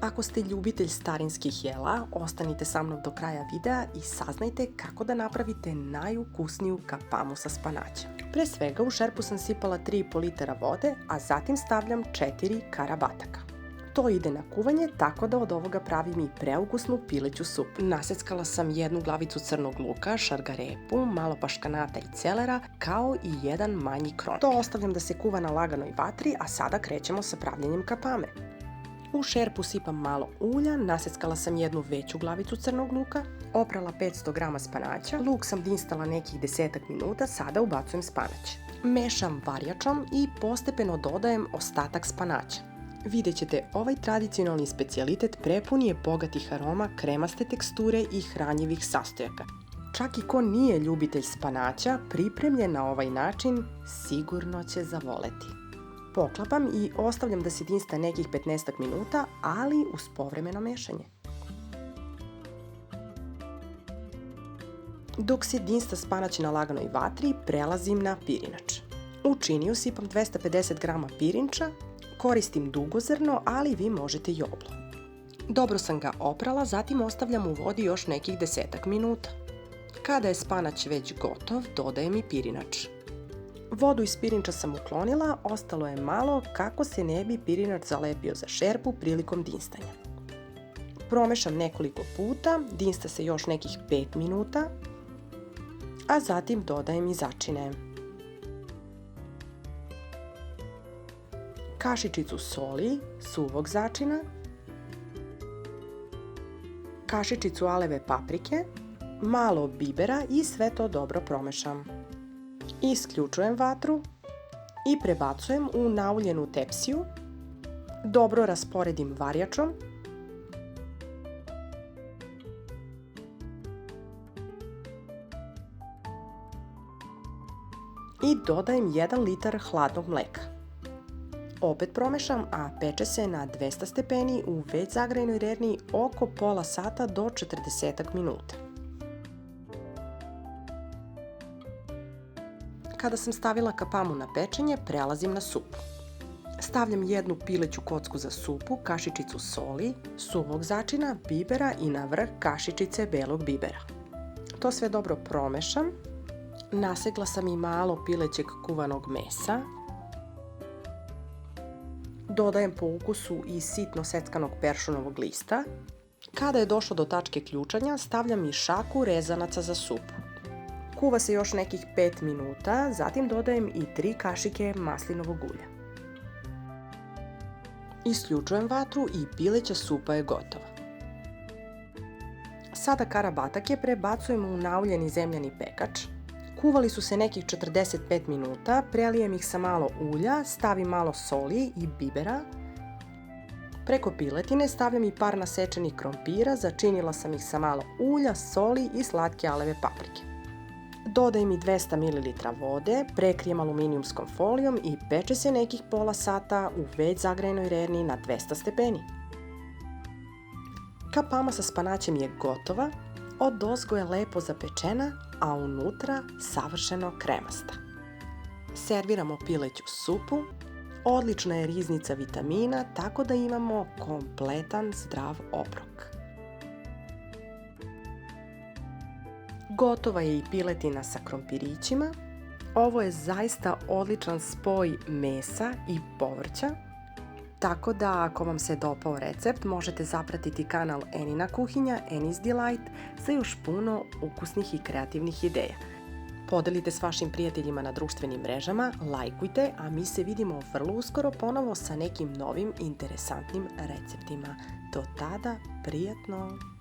Ako ste ljubitelj starinskih jela, ostanite sa mnom do kraja videa i saznajte kako da napravite najukusniju kapamu sa spanaćem. Pre svega u šerpu sam sipala 3,5 litara vode, a zatim stavljam 4 karabataka. To ide na kuvanje, tako da od ovoga pravim i preukusnu pileću supu. Naseckala sam 1 glavicu crnog luka, šargarepu, malo paškanata i celera, kao i 1 manji kron. To ostavljam da se kuva na laganoj vatri, a sada krećemo sa pravljenjem kapame. U šerpu sipam malo ulja, naseckala sam 1 veću glavicu crnog luka, oprala 500 g spanaća, luk sam dinstala nekih 10 minuta, sada ubacujem spanać. Mešam varjačom i postepeno dodajem ostatak spanaća. Vidjet ćete, ovaj tradicionalni specijalitet prepun je bogatih aroma, kremaste teksture i hranjivih sastojaka. Čak i ko nije ljubitelj spanaća, pripremljen na ovaj način, sigurno će zavoleti. Poklapam i ostavljam da se dinsta nekih 15 minuta, ali uz povremeno mešanje. Dok se dinsta spanać na laganoj vatri, prelazim na pirinač. U činiju sipam 250 g pirinča, koristim dugozrno, ali vi možete i oblo. Dobro sam ga oprala, zatim ostavljam u vodi još nekih 10 minuta. Kada je spanać već gotov, dodajem i pirinač. Vodu iz pirinča sam uklonila, ostalo je malo kako se ne bi pirinač zalepio za šerpu prilikom dinstanja. Promešam nekoliko puta, dinsta se još nekih 5 minuta, a zatim dodajem i začine. Kašičicu soli, suvog začina, kašičicu aleve paprike, malo bibera i sve to dobro promešam. Isključujem vatru i prebacujem u nauljenu tepsiju, dobro rasporedim varjačom i dodajem 1 litar hladnog mleka. Opet promešam, a peče se na 200 stepeni u već zagrejanoj rerni oko pola sata do 40 minuta. Kada sam stavila kapamu na pečenje, prelazim na supu. Stavljam 1 pileću kocku za supu, kašičicu soli, suvog začina, bibera i na vrh kašičice belog bibera. To sve dobro promešam. Nasegla sam i malo pilećeg kuvanog mesa. Dodajem po ukusu i sitno seckanog peršunovog lista. Kada je došlo do tačke ključanja, stavljam i šaku rezanaca za supu. Kuva se još nekih 5 minuta, zatim dodajem i 3 kašike maslinovog ulja. Isključujem vatru i pileća supa je gotova. Sada karabatake prebacujem u nauljeni zemljani pekač. Kuvali su se nekih 45 minuta, prelijem ih sa malo ulja, stavim malo soli i bibera. Preko piletine stavljam i par nasečenih krompira, začinila sam ih sa malo ulja, soli i slatke aleve paprike. Dodajem i 200 ml vode, prekrijem aluminijumskom folijom i peče se nekih pola sata u već zagrejanoj rerni na 200 stepeni. Kapama sa spanaćem je gotova, odozgo je lepo zapečena, a unutra savršeno kremasta. Serviramo pileću supu, odlična je riznica vitamina, tako da imamo kompletan zdrav obrok. Gotova je i piletina sa krompirićima. Ovo je zaista odličan spoj mesa i povrća, tako da ako vam se dopao recept, možete zapratiti kanal Enina kuhinja, Eni's Delight, za još puno ukusnih i kreativnih ideja. Podelite s vašim prijateljima na društvenim mrežama, lajkujte, a mi se vidimo vrlo uskoro ponovo sa nekim novim interesantnim receptima. Do tada, prijatno!